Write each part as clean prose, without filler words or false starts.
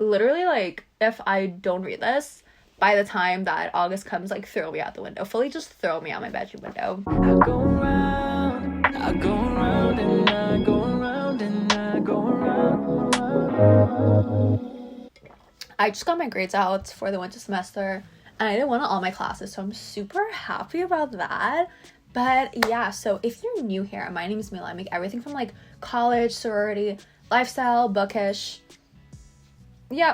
literally, like, if I don't read this, by the time that August comes, like, throw me out the window. Fully just throw me out my bedroom window. I go around, I go around, and I go around, and I go around. I just got my grades out for the winter semester, and I did well in all my classes, so I'm super happy about that. But yeah, so if you're new here, my name is Mila. I make everything from like college, sorority, lifestyle, bookish, yeah,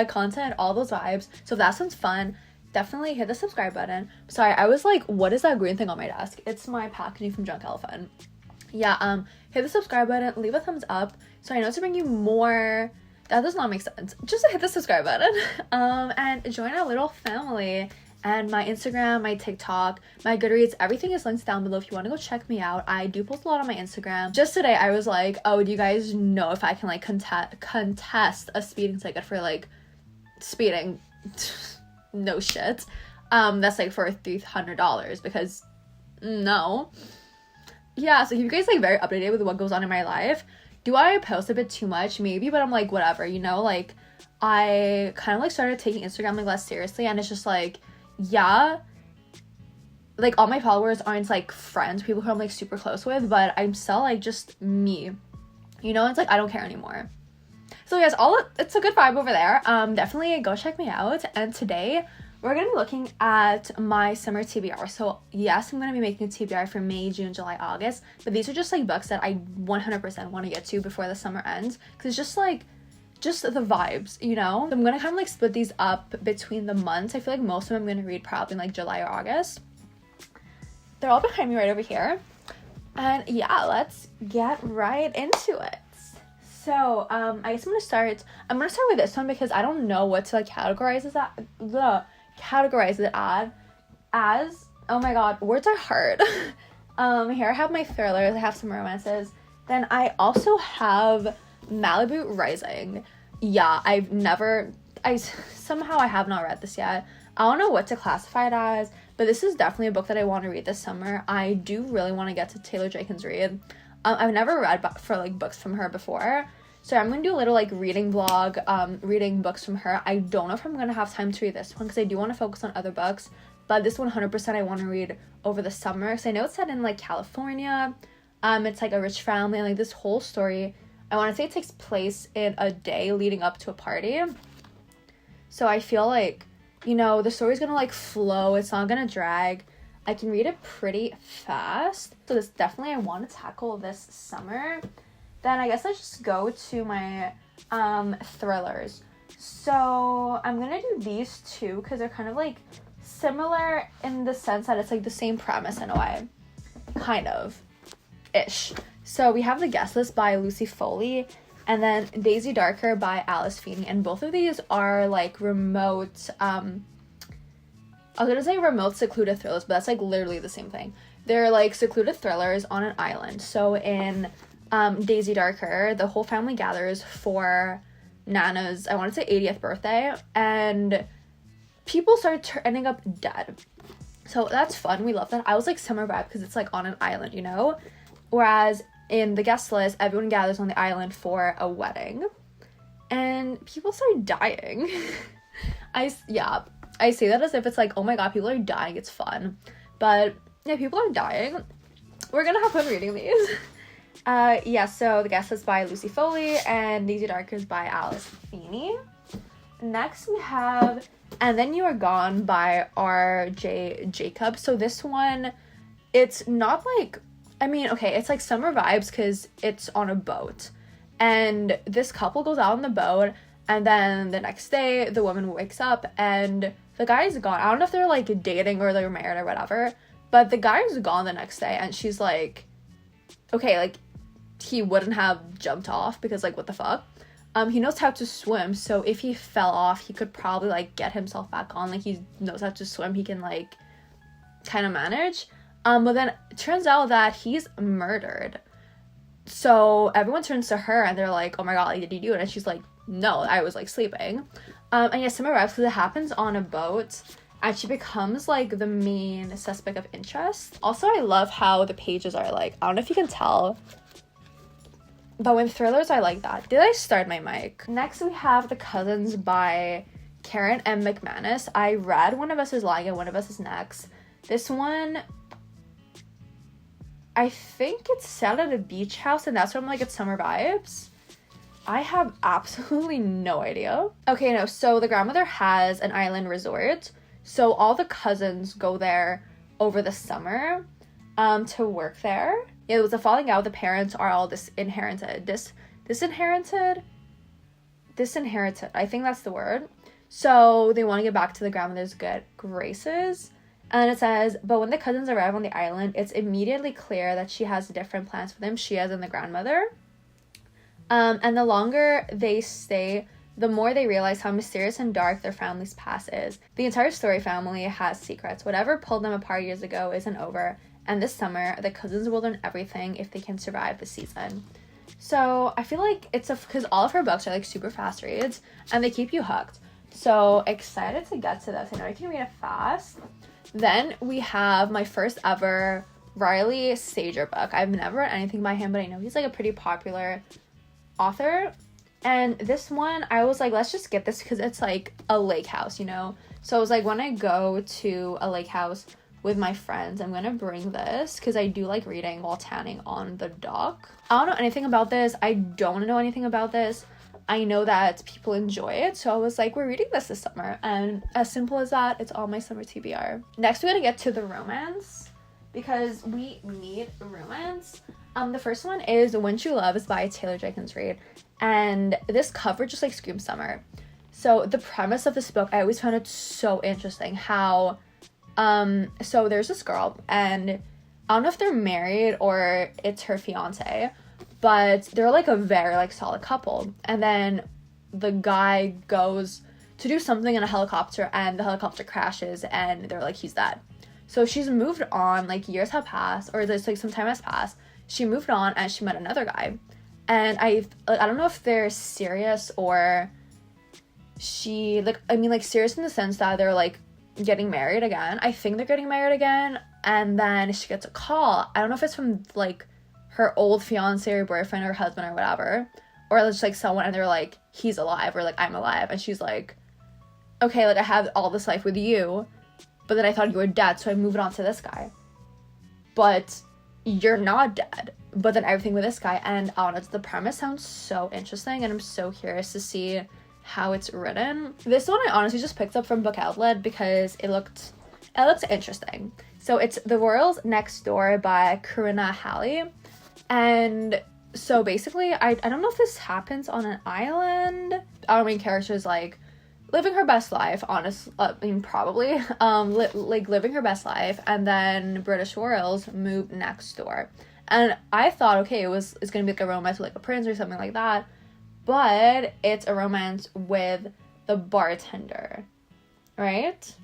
content, all those vibes. So if that sounds fun, definitely hit the subscribe button. Sorry, I was like, what is that green thing on my desk? It's my packaging from Drunk Elephant. Yeah, hit the subscribe button, leave a thumbs up so I know to bring you more. That does not make sense. Just hit the subscribe button and join our little family. And my Instagram, my TikTok, my Goodreads, everything is linked down below if you want to go check me out. I do post a lot on my Instagram. Just today, I was like, oh, do you guys know if I can, like, contest a speeding ticket for, like, speeding? No shit. That's, like, for $300 because no. Yeah, so you guys, like, very updated with what goes on in my life. Do I post a bit too much? Maybe, but I'm like, whatever, you know? Like, I kind of, like, started taking Instagram, like, less seriously, and it's just, like, yeah, like, all my followers aren't, like, friends, people who I'm, like, super close with, but I'm still, like, just me, you know? It's, like, I don't care anymore. So, yes, it's a good vibe over there. Definitely go check me out, and today, we're gonna be looking at my summer TBR. So, yes, I'm gonna be making a TBR for May, June, July, August, but these are just, like, books that I 100% want to get to before the summer ends, because it's just, like, just the vibes, you know? So I'm gonna kind of like split these up between the months. I feel like most of them I'm gonna read probably in like July or August. They're all behind me right over here. And yeah, let's get right into it. So, I guess I'm gonna start with this one because I don't know what to like categorize it as. Oh my god, words are hard. Here I have my thrillers, I have some romances. Then I also have Malibu Rising. Yeah, I have not read this yet. I don't know what to classify it as, but this is definitely a book that I want to read this summer. I do really want to get to Taylor Jenkins Reid. I've never read for like books from her before, so I'm gonna do a little like reading vlog, reading books from her. I don't know if I'm gonna have time to read this one because I do want to focus on other books, but this 100% I want to read over the summer because I know it's set in like California. It's like a rich family and like this whole story. I want to say it takes place in a day leading up to a party. So I feel like, you know, the story's gonna like flow. It's not gonna drag. I can read it pretty fast. So this definitely I want to tackle this summer. Then I guess let's just go to my thrillers. So I'm gonna do these two because they're kind of like similar in the sense that it's like the same premise in a way. Kind of. Ish. So we have The Guest List by Lucy Foley and then Daisy Darker by Alice Feeney, and both of these are like remote, I was gonna say remote secluded thrillers, but that's like literally the same thing. They're like secluded thrillers on an island. So in Daisy Darker, the whole family gathers for Nana's, I want to say 80th birthday, and people start ending up dead. So that's fun. We love that. I was like summer vibe because it's like on an island, you know? Whereas in The Guest List, everyone gathers on the island for a wedding. And people start dying. I say that as if it's like, oh my god, people are dying, it's fun. But yeah, people are dying. We're gonna have fun reading these. So The Guest List by Lucy Foley and Daisy Darker is by Alice Feeney. Next we have And Then You Are Gone by R.J. Jacobs. So this one, it's not like, I mean, okay, it's like summer vibes because it's on a boat. And this couple goes out on the boat, and then the next day, the woman wakes up, and the guy's gone. I don't know if they're, like, dating or they're married or whatever, but the guy's gone the next day, and she's like, okay, like, he wouldn't have jumped off because, like, what the fuck? He knows how to swim, so if he fell off, he could probably, like, get himself back on. Like, he knows how to swim. He can, like, kind of manage. But then it turns out that he's murdered. So everyone turns to her and they're like, oh my god, like, did you do it? And she's like, no, I was like sleeping. And yeah, summer vibes because it happens on a boat and she becomes like the main suspect of interest. Also, I love how the pages are like, I don't know if you can tell. But with thrillers, I like that. Did I start my mic? Next, we have The Cousins by Karen M. McManus. I read One of Us is Lying and One of Us is Next. This one, I think it's set at a beach house, and that's why I'm like, it's summer vibes. I have absolutely no idea. Okay, no, so the grandmother has an island resort, so all the cousins go there over the summer to work there. It was a falling out. The parents are all disinherited. I think that's the word. So they want to get back to the grandmother's good graces. And then it says, but when the cousins arrive on the island, it's immediately clear that she has different plans for them, she as in the grandmother. And the longer they stay, the more they realize how mysterious and dark their family's past is. The entire Story family has secrets. Whatever pulled them apart years ago isn't over. And this summer, the cousins will learn everything if they can survive the season. So I feel like it's because all of her books are like super fast reads and they keep you hooked. So excited to get to this. I know I can read it fast. Then we have my first ever Riley Sager book. I've never read anything by him, but I know he's like a pretty popular author. And this one, I was like, let's just get this because it's like a lake house, you know? So I was like, when I go to a lake house with my friends, I'm gonna bring this because I do like reading while tanning on the dock. I don't know anything about this. I don't know anything about this. I know that people enjoy it, so I was like, we're reading this summer, and as simple as that, it's all my summer TBR. Next, we're gonna get to the romance, because we need romance. The first one is When True Love is by Taylor Jenkins Reid, and this cover just like screams summer. So the premise of this book, I always found it so interesting how, so there's this girl, and I don't know if they're married or it's her fiance, but they're like a very like solid couple. And then the guy goes to do something in a helicopter and the helicopter crashes and they're like, he's dead. So she's moved on, like years have passed, or there's like some time has passed. She moved on and she met another guy. And I don't know if they're serious or serious in the sense that they're like getting married again. I think they're getting married again. And then she gets a call. I don't know if it's from like her old fiance or boyfriend or husband or whatever, or it's just like someone and they're like, he's alive, or like, I'm alive. And she's like, okay, like I have all this life with you, but then I thought you were dead, so I moved on to this guy. But you're not dead. But then everything with this guy, and honestly, the premise sounds so interesting, and I'm so curious to see how it's written. This one I honestly just picked up from Book Outlet because it looks interesting. So it's The Royals Next Door by Corinna Halley. And so basically, I don't know if this happens on an island. Our main character is like living her best life, probably, like living her best life, and then British royals move next door. And I thought, okay, it's gonna be like a romance with like a prince or something like that, but it's a romance with the bartender, right?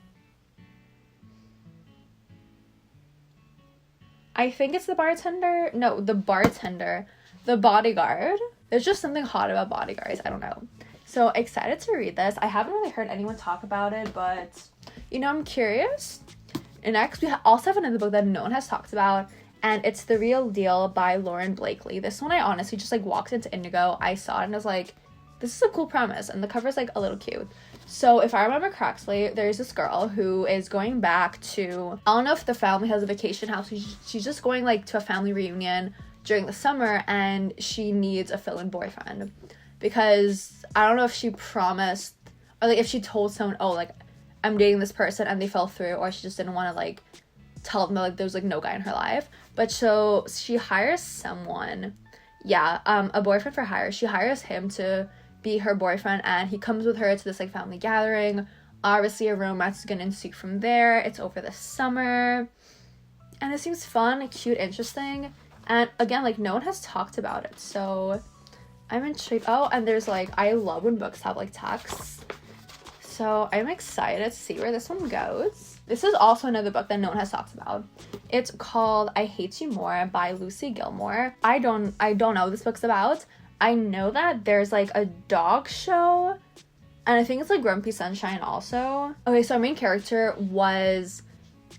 I think it's the bartender. No, the bartender. The bodyguard. There's just something hot about bodyguards. I don't know. So excited to read this. I haven't really heard anyone talk about it, but, you know, I'm curious. And next, we also have another book that no one has talked about, and it's The Real Deal by Lauren Blakely. This one I honestly just, like, walked into Indigo. I saw it and I was like, this is a cool premise, and the cover's, like, a little cute. So if I remember correctly, there's this girl who is going back to, I don't know if the family has a vacation house. She's just going like to a family reunion during the summer, and she needs a fill-in boyfriend because I don't know if she promised or like if she told someone, oh, like I'm dating this person, and they fell through, or she just didn't want to like tell them that like there was like no guy in her life. But so she hires someone, a boyfriend for hire. She hires him to be her boyfriend, and he comes with her to this like family gathering. Obviously a romance is gonna ensue from there. It's over the summer, and it seems fun, cute, interesting, and again, like no one has talked about it, so I'm intrigued. Oh, and there's like, I love when books have like text, so I'm excited to see where this one goes. This is also another book that no one has talked about. It's called I Hate You More by Lucy Gilmore. I don't know what this book's about. I know that there's like a dog show, and I think it's like Grumpy Sunshine also. Okay, so our main character was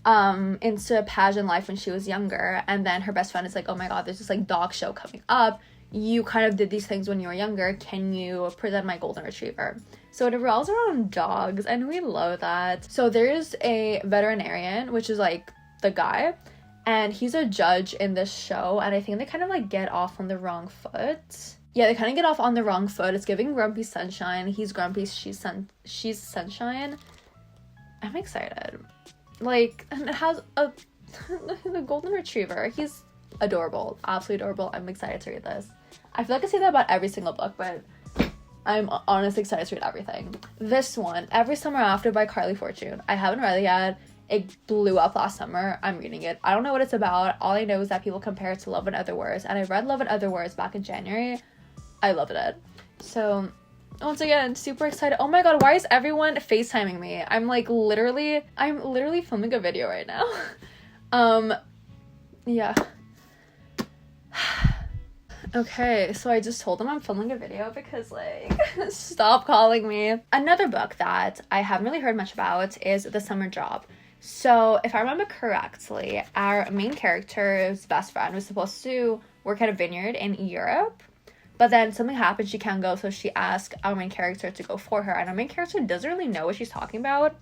into pageant life when she was younger, and then her best friend is like, oh my god, there's this like dog show coming up, you kind of did these things when you were younger. Can you present my golden retriever? So it revolves around dogs, and we love that. So there's a veterinarian, which is like the guy, and he's a judge in this show, and I think they kind of like get off on the wrong foot. Yeah, they kind of get off on the wrong foot. It's giving Grumpy Sunshine. He's grumpy, she's sunshine. I'm excited. Like, and it has a the golden retriever. He's adorable, absolutely adorable. I'm excited to read this. I feel like I say that about every single book, but I'm honestly excited to read everything. This one, Every Summer After by Carly Fortune. I haven't read it yet. It blew up last summer. I'm reading it. I don't know what it's about. All I know is that people compare it to Love and Other Words, and I read Love and Other Words back in January. I loved it. So once again, super excited. Oh my god, why is everyone FaceTiming me? I'm literally filming a video right now. Yeah. Okay, so I just told them I'm filming a video because, like, stop calling me. Another book that I haven't really heard much about is The Summer Job. So, if I remember correctly, our main character's best friend was supposed to work at a vineyard in Europe, but then something happened, she can't go, so she asked our main character to go for her, and our main character doesn't really know what she's talking about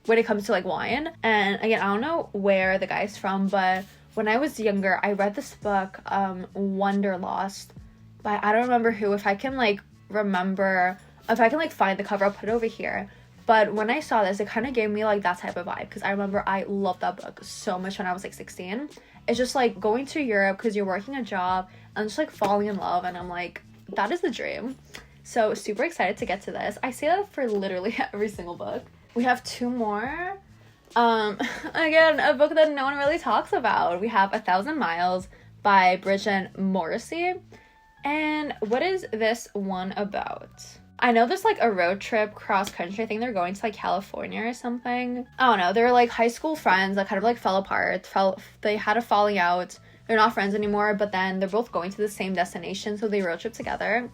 when it comes to, like, wine. And again, I don't know where the guy's from, but when I was younger, I read this book, Wanderlost, by I don't remember who. If I can find the cover, I'll put it over here. But when I saw this, it kind of gave me, like, that type of vibe, because I remember I loved that book so much when I was, like, 16. It's just, like, going to Europe because you're working a job and just, like, falling in love, and I'm like, that is the dream. So, super excited to get to this. I say that for literally every single book. We have two more. Again, a book that no one really talks about. We have 1,000 Miles by Bridget Morrissey. And what is this one about? I know there's, like, a road trip cross country. I think they're going to, like, California or something. I don't know. They're, like, high school friends that kind of, like, fell apart. They had a falling out. They're not friends anymore, but then they're both going to the same destination, so they road trip together.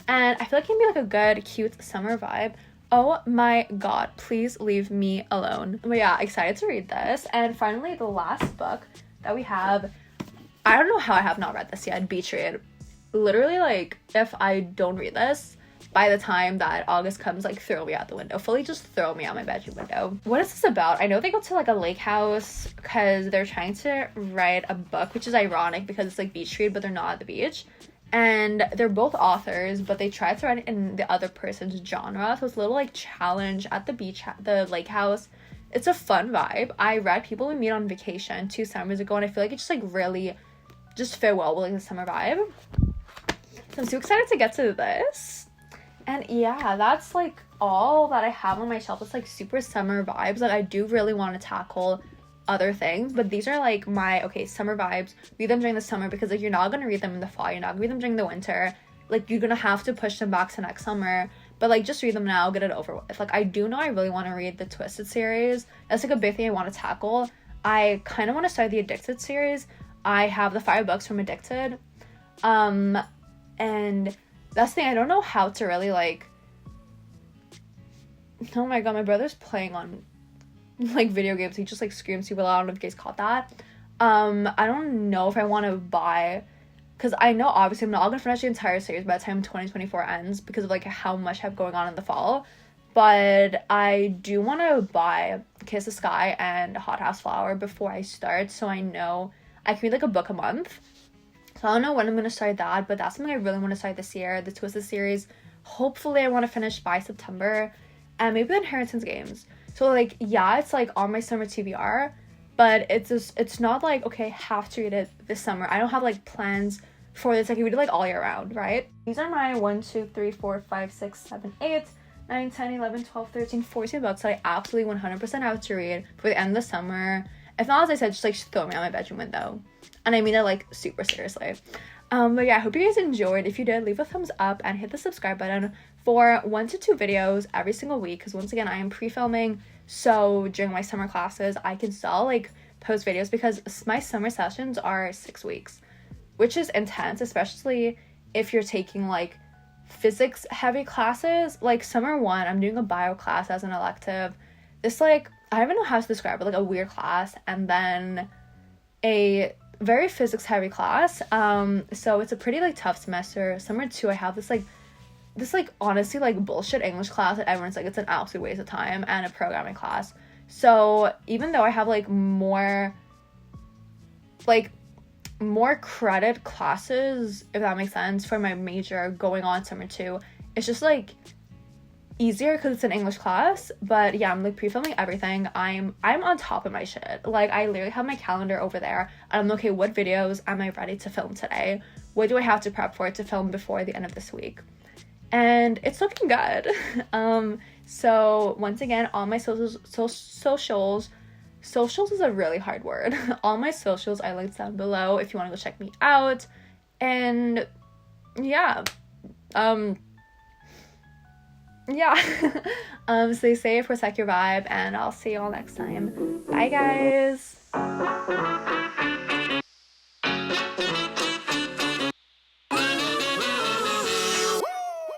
And I feel like it can be, like, a good, cute summer vibe. Oh my god, please leave me alone. But yeah, excited to read this. And finally, the last book that we have, I don't know how I have not read this yet, Beach Read. Literally, like, if I don't read this, by the time that August comes, like, throw me out the window. Fully just throw me out my bedroom window. What is this about? I know they go to, like, a lake house because they're trying to write a book, which is ironic because it's, like, beach read, but they're not at the beach. And they're both authors, but they try to write it in the other person's genre. So it's a little, like, challenge at the beach, the lake house. It's a fun vibe. I read People We Meet on Vacation 2 summers ago, and I feel like it just, like, really just fit well with, like, the summer vibe. So I'm so excited to get to this. And yeah, that's, like, all that I have on my shelf. It's, like, super summer vibes. Like, I do really want to tackle other things, but these are, like, my summer vibes. Read them during the summer because, like, you're not gonna read them in the fall, you're not gonna read them during the winter, like, you're gonna have to push them back to next summer. But, like, just read them now, get it over with. Like, I do know I really want to read the Twisted series. That's, like, a big thing I want to tackle. I kind of want to start the Addicted series. I have the 5 books from Addicted, and that's the thing, I don't know how to really, like, oh my god, my brother's playing on, like, video games. He just, like, screams super loud. I don't know if you guys caught that. I don't know if I want to buy, because I know obviously I'm not gonna finish the entire series by the time 2024 ends because of, like, how much I have going on in the fall, but I do want to buy Kiss the Sky and Hot House Flower before I start, so I know I can read, like, a book a month. So I don't know when I'm gonna start that, but that's something I really want to start this year. The Twisted series, hopefully I want to finish by September, and maybe the Inheritance games. So, like, yeah, it's, like, on my summer TBR, but it's not, like, okay, have to read it this summer. I don't have, like, plans for this. I can read it, like, all year round, right? These are my 1, 2, 3, 4, 5, 6, 7, 8, 9, 10, 11, 12, 13, 14 books that I absolutely 100% have to read for the end of the summer. If not, as I said, just, like, throw me out my bedroom window. And I mean it, like, super seriously. But yeah, I hope you guys enjoyed. If you did, leave a thumbs up and hit the subscribe button for 1 to 2 videos every single week, because once again, I am pre-filming, so during my summer classes I can still, like, post videos because my summer sessions are 6 weeks, which is intense, especially if you're taking, like, physics heavy classes. Like, summer 1, I'm doing a bio class as an elective. This, like, I don't even know how to describe it, like, a weird class, and then a very physics heavy class. So it's a pretty like tough semester. Summer 2, I have this honestly like bullshit English class that everyone's like it's an absolute waste of time, and a programming class. So even though I have like more credit classes, if that makes sense, for my major going on summer 2, it's just like easier because it's an English class. But yeah, I'm like pre-filming everything. I'm on top of my shit. Like I literally have my calendar over there, and I'm okay, what videos am I ready to film today? What do I have to prep for to film before the end of this week? And it's looking good. So once again, all my socials is a really hard word. All my socials are linked down below if you want to go check me out. And yeah, stay safe, protect your vibe, and I'll see you all next time. Bye guys.